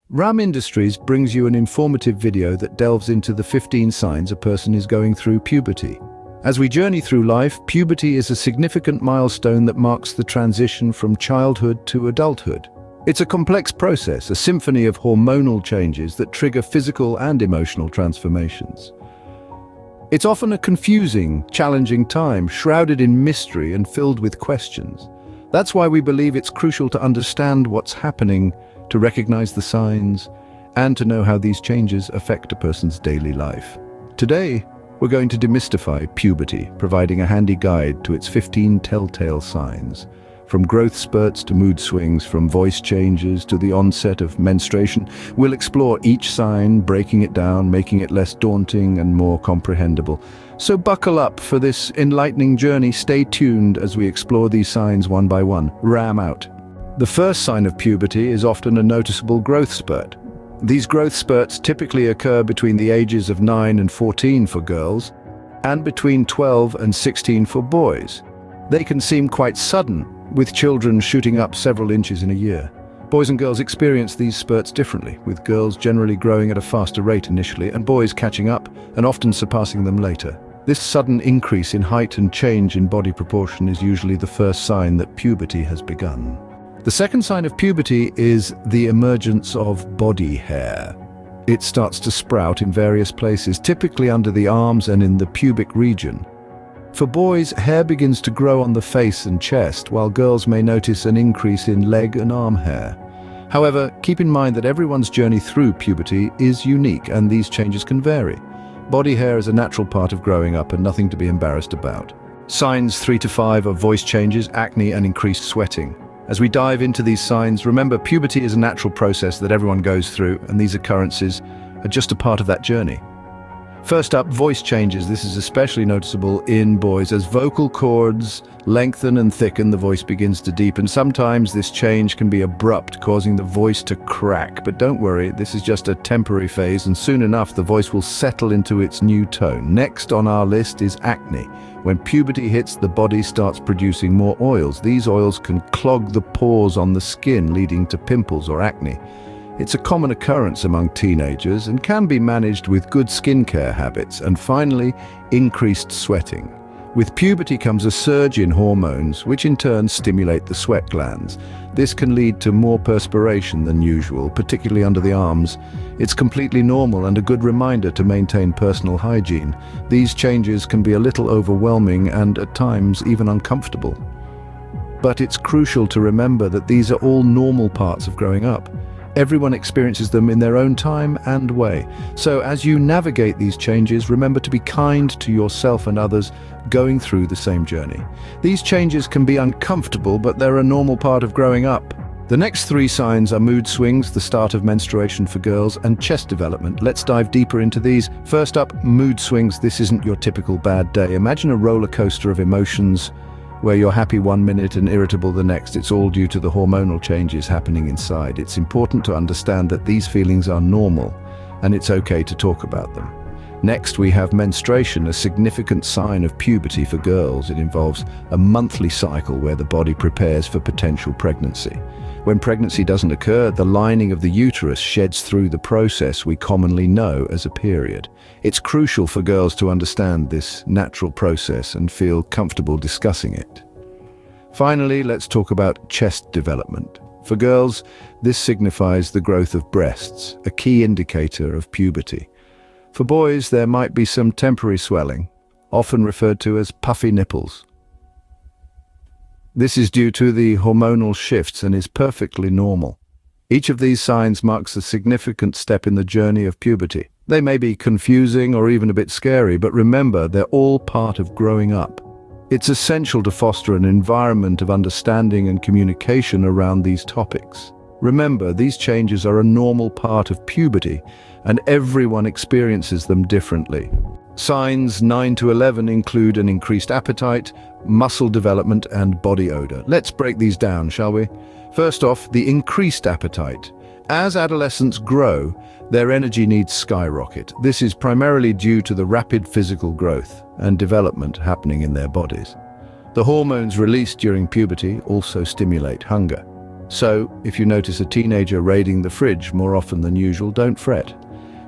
Ram Industries brings you an informative video that delves into the 15 signs a person is going through puberty. As we journey through life, puberty is a significant milestone that marks the transition from childhood to adulthood. It's a complex process, a symphony of hormonal changes that trigger physical and emotional transformations. It's often a confusing, challenging time, shrouded in mystery and filled with questions. That's why we believe it's crucial to understand what's happening, to recognize the signs, and to know how these changes affect a person's daily life. Today, we're going to demystify puberty, providing a handy guide to its 15 telltale signs. From growth spurts to mood swings, from voice changes to the onset of menstruation, we'll explore each sign, breaking it down, making it less daunting and more comprehensible. So buckle up for this enlightening journey. Stay tuned as we explore these signs one by one. Ram out. The first sign of puberty is often a noticeable growth spurt. These growth spurts typically occur between the ages of 9 and 14 for girls, and between 12 and 16 for boys. They can seem quite sudden, with children shooting up several inches in a year. Boys and girls experience these spurts differently, with girls generally growing at a faster rate initially, and boys catching up and often surpassing them later. This sudden increase in height and change in body proportion is usually the first sign that puberty has begun. The second sign of puberty is the emergence of body hair. It starts to sprout in various places, typically under the arms and in the pubic region. For boys, hair begins to grow on the face and chest, while girls may notice an increase in leg and arm hair. However, keep in mind that everyone's journey through puberty is unique, and these changes can vary. Body hair is a natural part of growing up and nothing to be embarrassed about. Signs 3 to 5 are voice changes, acne, and increased sweating. As we dive into these signs, remember puberty is a natural process that everyone goes through, and these occurrences are just a part of that journey. First up, voice changes. This is especially noticeable in boys. As vocal cords lengthen and thicken, the voice begins to deepen. Sometimes this change can be abrupt, causing the voice to crack. But don't worry, this is just a temporary phase, and soon enough the voice will settle into its new tone. Next on our list is acne. When puberty hits, the body starts producing more oils. These oils can clog the pores on the skin, leading to pimples or acne. It's a common occurrence among teenagers and can be managed with good skincare habits. And finally, increased sweating. With puberty comes a surge in hormones, which in turn stimulate the sweat glands. This can lead to more perspiration than usual, particularly under the arms. It's completely normal and a good reminder to maintain personal hygiene. These changes can be a little overwhelming and at times even uncomfortable. But it's crucial to remember that these are all normal parts of growing up. Everyone experiences them in their own time and way. So as you navigate these changes, remember to be kind to yourself and others going through the same journey. These changes can be uncomfortable, but they're a normal part of growing up. The next 3 signs are mood swings, the start of menstruation for girls, and chest development. Let's dive deeper into these. First up, mood swings. This isn't your typical bad day. Imagine a roller coaster of emotions, where you're happy one minute and irritable the next. It's all due to the hormonal changes happening inside. It's important to understand that these feelings are normal, and it's okay to talk about them. Next, we have menstruation, a significant sign of puberty for girls. It involves a monthly cycle where the body prepares for potential pregnancy. When pregnancy doesn't occur, the lining of the uterus sheds through the process we commonly know as a period. It's crucial for girls to understand this natural process and feel comfortable discussing it. Finally, let's talk about chest development. For girls, this signifies the growth of breasts, a key indicator of puberty. For boys, there might be some temporary swelling, often referred to as puffy nipples. This is due to the hormonal shifts and is perfectly normal. Each of these signs marks a significant step in the journey of puberty. They may be confusing or even a bit scary, but remember, they're all part of growing up. It's essential to foster an environment of understanding and communication around these topics. Remember, these changes are a normal part of puberty, and everyone experiences them differently. Signs 9 to 11 include an increased appetite, muscle development, and body odor. Let's break these down, shall we? First off, the increased appetite. As adolescents grow, their energy needs skyrocket. This is primarily due to the rapid physical growth and development happening in their bodies. The hormones released during puberty also stimulate hunger. So, if you notice a teenager raiding the fridge more often than usual, don't fret.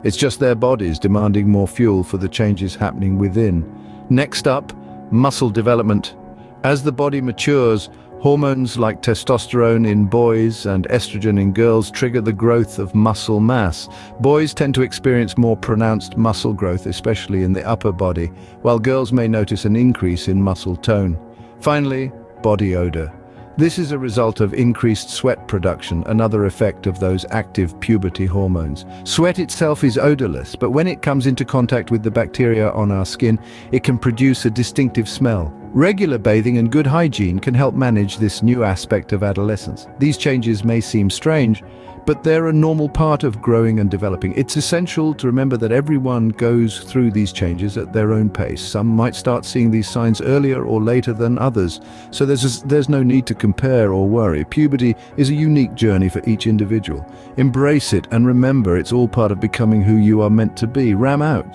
It's just their bodies demanding more fuel for the changes happening within. Next up, muscle development. As the body matures, hormones like testosterone in boys and estrogen in girls trigger the growth of muscle mass. Boys tend to experience more pronounced muscle growth, especially in the upper body, while girls may notice an increase in muscle tone. Finally, body odor. This is a result of increased sweat production, another effect of those active puberty hormones. Sweat itself is odorless, but when it comes into contact with the bacteria on our skin, it can produce a distinctive smell. Regular bathing and good hygiene can help manage this new aspect of adolescence. These changes may seem strange, but they're a normal part of growing and developing. It's essential to remember that everyone goes through these changes at their own pace. Some might start seeing these signs earlier or later than others, so there's no need to compare or worry. Puberty is a unique journey for each individual. Embrace it and remember it's all part of becoming who you are meant to be. Ram out.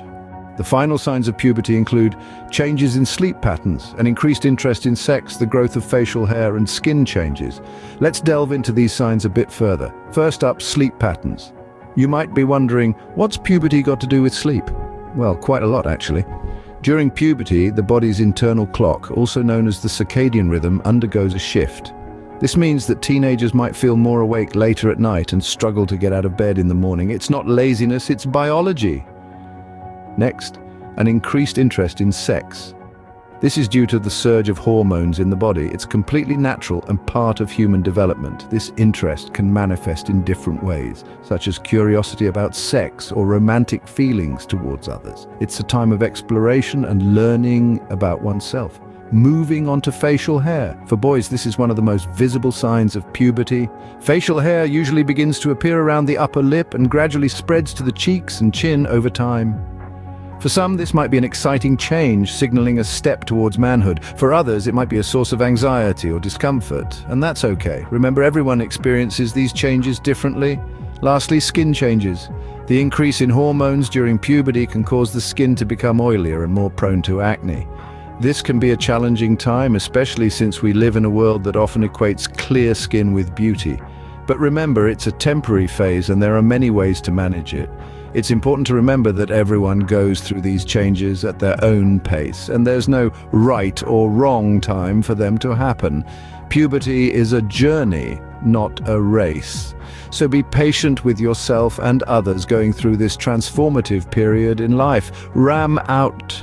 The final signs of puberty include changes in sleep patterns, an increased interest in sex, the growth of facial hair, and skin changes. Let's delve into these signs a bit further. First up, sleep patterns. You might be wondering, what's puberty got to do with sleep? Well, quite a lot actually. During puberty, the body's internal clock, also known as the circadian rhythm, undergoes a shift. This means that teenagers might feel more awake later at night and struggle to get out of bed in the morning. It's not laziness, it's biology. Next, an increased interest in sex. This is due to the surge of hormones in the body. It's completely natural and part of human development. This interest can manifest in different ways, such as curiosity about sex or romantic feelings towards others. It's a time of exploration and learning about oneself. Moving on to facial hair. For boys, this is one of the most visible signs of puberty. Facial hair usually begins to appear around the upper lip and gradually spreads to the cheeks and chin over time. For some, this might be an exciting change, signaling a step towards manhood. For others, it might be a source of anxiety or discomfort, and that's okay. Remember, everyone experiences these changes differently. Lastly, skin changes. The increase in hormones during puberty can cause the skin to become oilier and more prone to acne. This can be a challenging time, especially since we live in a world that often equates clear skin with beauty. But remember, it's a temporary phase and there are many ways to manage it. It's important to remember that everyone goes through these changes at their own pace, and there's no right or wrong time for them to happen. Puberty is a journey, not a race. So be patient with yourself and others going through this transformative period in life. Ram out.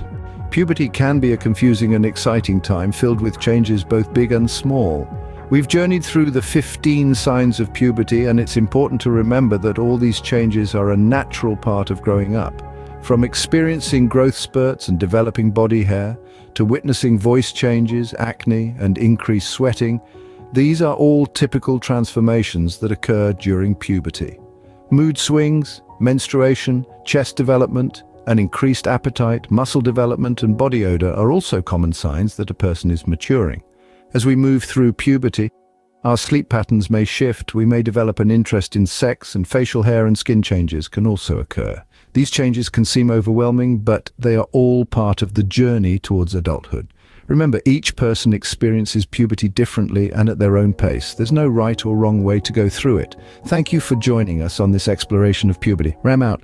Puberty can be a confusing and exciting time, filled with changes both big and small. We've journeyed through the 15 signs of puberty, and it's important to remember that all these changes are a natural part of growing up. From experiencing growth spurts and developing body hair, to witnessing voice changes, acne, and increased sweating, these are all typical transformations that occur during puberty. Mood swings, menstruation, chest development, an increased appetite, muscle development, and body odor are also common signs that a person is maturing. As we move through puberty, our sleep patterns may shift, we may develop an interest in sex, and facial hair and skin changes can also occur. These changes can seem overwhelming, but they are all part of the journey towards adulthood. Remember, each person experiences puberty differently and at their own pace. There's no right or wrong way to go through it. Thank you for joining us on this exploration of puberty. Ram out.